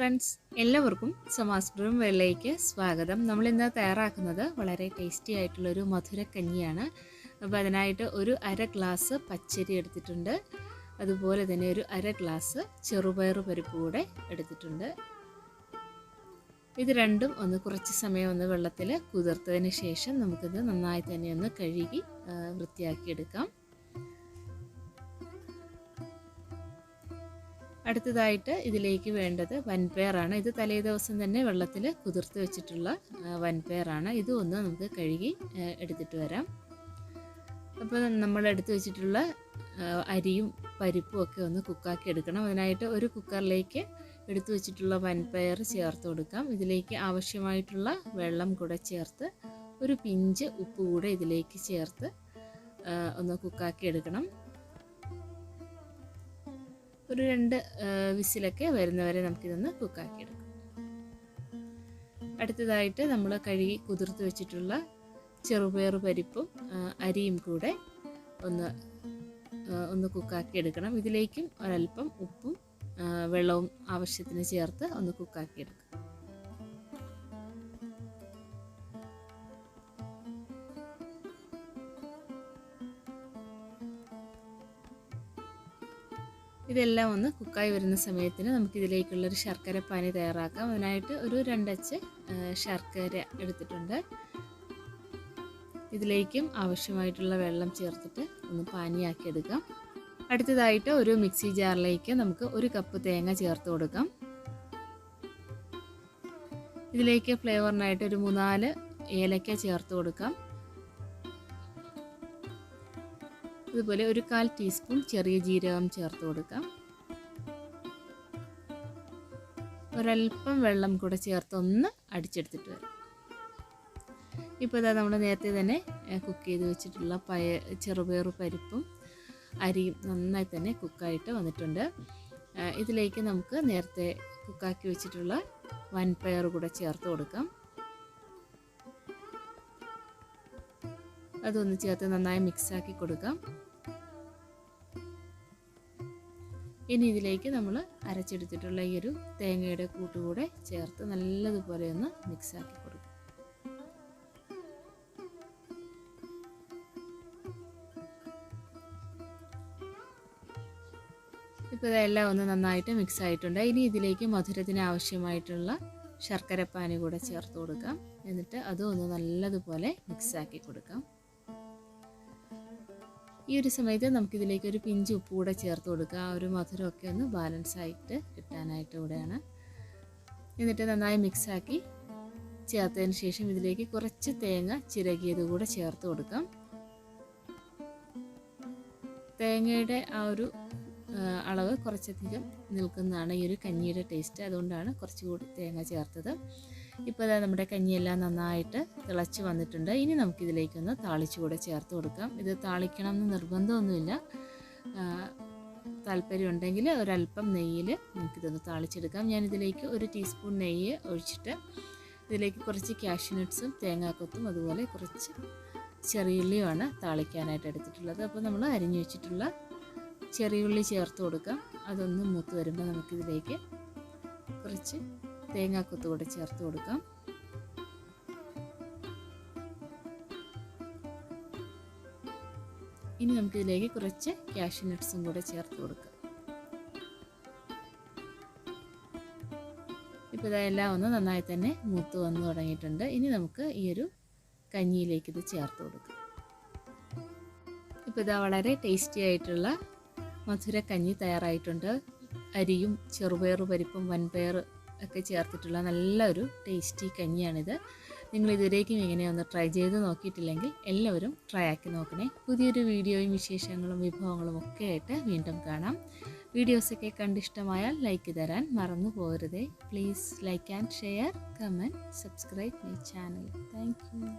Friends, എല്ലാവർക്കും സമാസ്പുരം വെള്ളയ്ക്ക് സ്വാഗതം. നമ്മളിന്ന് തയ്യാറാക്കുന്നത് വളരെ ടേസ്റ്റി ആയിട്ടുള്ളൊരു മധുരക്കഞ്ഞിയാണ്. അപ്പോൾ അതിനായിട്ട് ഒരു അര ഗ്ലാസ് പച്ചരി എടുത്തിട്ടുണ്ട്. അതുപോലെ തന്നെ ഒരു അര ഗ്ലാസ് ചെറുപയർ പരിപ്പ് കൂടെ എടുത്തിട്ടുണ്ട്. ഇത് രണ്ടും കുറച്ച് സമയം വെള്ളത്തിൽ കുതിർത്തതിന് ശേഷം നമുക്കിത് നന്നായി തന്നെ കഴുകി വൃത്തിയാക്കിയെടുക്കാം. അടുത്തതായിട്ട് ഇതിലേക്ക് വേണ്ടത് വൻപയറാണ്. ഇത് തലേ ദിവസം തന്നെ വെള്ളത്തിൽ കുതിർത്ത് വെച്ചിട്ടുള്ള വൻപയറാണ്. ഇത് നമുക്ക് കഴുകി എടുത്തിട്ട് വരാം. അപ്പോൾ നമ്മൾ എടുത്തു വെച്ചിട്ടുള്ള അരിയും പരിപ്പും ഒക്കെ കുക്കാക്കി എടുക്കണം. അതിനായിട്ട് ഒരു കുക്കറിലേക്ക് എടുത്തു വെച്ചിട്ടുള്ള വൻപയർ ചേർത്ത് കൊടുക്കാം. ഇതിലേക്ക് ആവശ്യമായിട്ടുള്ള വെള്ളം കൂടെ ചേർത്ത് ഒരു പിഞ്ച് ഉപ്പ് കൂടെ ഇതിലേക്ക് ചേർത്ത് കുക്കാക്കി എടുക്കണം. ഒരു 2 വിസിലൊക്കെ വരുന്നവരെ നമുക്കിതൊന്ന് കുക്കാക്കി എടുക്കാം. അടുത്തതായിട്ട് നമ്മൾ കഴുകി കുതിർത്ത് വെച്ചിട്ടുള്ള ചെറുപയർ പരിപ്പും അരിയും കൂടെ ഒന്ന് കുക്കാക്കി എടുക്കണം. ഇതിലേക്കും ഒരല്പം ഉപ്പും വെള്ളവും ആവശ്യത്തിന് ചേർത്ത് കുക്കാക്കി എടുക്കാം. ഇതെല്ലാം കുക്കായി വരുന്ന സമയത്തിന് നമുക്കിതിലേക്കുള്ളൊരു ശർക്കര പാനി തയ്യാറാക്കാം. അതിനായിട്ട് ഒരു 2 അച്ച് ശർക്കര എടുത്തിട്ടുണ്ട്. ഇതിലേക്കും ആവശ്യമായിട്ടുള്ള വെള്ളം ചേർത്തിട്ട് പാനിയാക്കി എടുക്കാം. അടുത്തതായിട്ട് ഒരു മിക്സി ജാറിലേക്ക് നമുക്ക് 1 കപ്പ് തേങ്ങ ചേർത്ത് കൊടുക്കാം. ഇതിലേക്ക് ഫ്ലേവറിനായിട്ട് ഒരു 3-4 ഏലക്ക ചേർത്ത് കൊടുക്കാം. അതുപോലെ ഒരു 1/4 ടീസ്പൂൺ ചെറിയ ജീരകം ചേർത്ത് കൊടുക്കാം. ഒരല്പം വെള്ളം കൂടെ ചേർത്ത് അടിച്ചെടുത്തിട്ട് വരാം. ഇപ്പോൾ ഇതാ നമ്മൾ നേരത്തെ തന്നെ കുക്ക് ചെയ്ത് വെച്ചിട്ടുള്ള ചെറുപയർ പരിപ്പും അരിയും നന്നായി തന്നെ കുക്കായിട്ട് വന്നിട്ടുണ്ട്. ഇതിലേക്ക് നമുക്ക് നേരത്തെ കുക്കാക്കി വെച്ചിട്ടുള്ള വൻപയർ കൂടെ ചേർത്ത് കൊടുക്കാം. അതൊന്ന് ചേർത്ത് നന്നായി മിക്സാക്കി കൊടുക്കാം. ഇനി ഇതിലേക്ക് നമ്മൾ അരച്ചെടുത്തിട്ടുള്ള ഈ ഒരു തേങ്ങയുടെ കൂട്ടുകൂടെ ചേർത്ത് നല്ലതുപോലെ മിക്സാക്കി കൊടുക്കാം. ഇപ്പോൾ ഇതെല്ലാം നന്നായിട്ട് മിക്സ് ആയിട്ടുണ്ട്. ഇനി ഇതിലേക്ക് മധുരത്തിന് ആവശ്യമായിട്ടുള്ള ശർക്കര പാനി കൂടെ ചേർത്ത് കൊടുക്കാം. എന്നിട്ട് അതും നല്ലതുപോലെ മിക്സാക്കി കൊടുക്കാം. ഈ ഒരു സമയത്ത് നമുക്കിതിലേക്ക് ഒരു പിഞ്ച് ഉപ്പ് കൂടെ ചേർത്ത് കൊടുക്കുക. ആ ഒരു മധുരമൊക്കെ ബാലൻസ് ആയിട്ട് കിട്ടാനായിട്ട് കൂടെയാണ്. എന്നിട്ട് നന്നായി മിക്സാക്കി ചേർത്തതിന് ശേഷം ഇതിലേക്ക് കുറച്ച് തേങ്ങ ചിരകിയത് കൂടെ ചേർത്ത് കൊടുക്കാം. തേങ്ങയുടെ ആ ഒരു അളവ് കുറച്ചധികം നിൽക്കുന്നതാണ് ഈ ഒരു കഞ്ഞിയുടെ ടേസ്റ്റ്. അതുകൊണ്ടാണ് കുറച്ചുകൂടി തേങ്ങ ചേർത്തത്. ഇപ്പോൾ നമ്മുടെ കഞ്ഞിയെല്ലാം നന്നായിട്ട് തിളച്ച് വന്നിട്ടുണ്ട്. ഇനി നമുക്കിതിലേക്കൊന്ന് താളിച്ചു കൂടെ ചേർത്ത് കൊടുക്കാം. ഇത് താളിക്കണം എന്ന് നിർബന്ധമൊന്നുമില്ല. താല്പര്യമുണ്ടെങ്കിൽ ഒരല്പം നെയ്യിൽ നമുക്കിതൊന്ന് താളിച്ചെടുക്കാം. ഞാനിതിലേക്ക് 1 ടീസ്പൂൺ നെയ്യ് ഒഴിച്ചിട്ട് ഇതിലേക്ക് കുറച്ച് കാഷ്യൂനട്ട്സും തേങ്ങാക്കൊത്തും അതുപോലെ കുറച്ച് ചെറിയുള്ളിയുമാണ് താളിക്കാനായിട്ട് എടുത്തിട്ടുള്ളത്. അപ്പോൾ നമ്മൾ അരിഞ്ഞു വെച്ചിട്ടുള്ള ചെറിയുള്ളി ചേർത്ത് കൊടുക്കാം. അതൊന്ന് മൂത്ത് വരുമ്പോൾ നമുക്കിതിലേക്ക് കുറച്ച് തേങ്ങാക്കൊത്ത് കൂടെ ചേർത്ത് കൊടുക്കാം. ഇനി നമുക്കിതിലേക്ക് കുറച്ച് കാഷ്യൂനട്ട്സും കൂടെ ചേർത്ത് കൊടുക്കാം. ഇപ്പോൾ ഇതെല്ലാം നന്നായി തന്നെ മൂത്ത് വന്നു തുടങ്ങിയിട്ടുണ്ട്. ഇനി നമുക്ക് ഈ ഒരു കഞ്ഞിയിലേക്ക് ഇത് ചേർത്ത് കൊടുക്കാം. ഇപ്പോൾ ഇതാ വളരെ ടേസ്റ്റി ആയിട്ടുള്ള മധുരക്കഞ്ഞി തയ്യാറായിട്ടുണ്ട്. അരിയും ചെറുപയർ പരിപ്പും വൻപയർ ഒക്കെ ചേർത്തിട്ടുള്ള നല്ലൊരു ടേസ്റ്റി കഞ്ഞിയാണിത്. നിങ്ങൾ ഇതുവരേക്കും ഇങ്ങനെ ട്രൈ ചെയ്ത് നോക്കിയിട്ടില്ലെങ്കിൽ എല്ലാവരും ട്രൈ ആക്കി നോക്കണേ. പുതിയൊരു വീഡിയോയും വിശേഷങ്ങളും വിഭവങ്ങളും ഒക്കെ ആയിട്ട് വീണ്ടും കാണാം. വീഡിയോസൊക്കെ കണ്ടിഷ്ടമായാൽ ലൈക്ക് തരാൻ മറന്നു പോകരുതേ. Please like and share, comment, subscribe my channel. Thank U.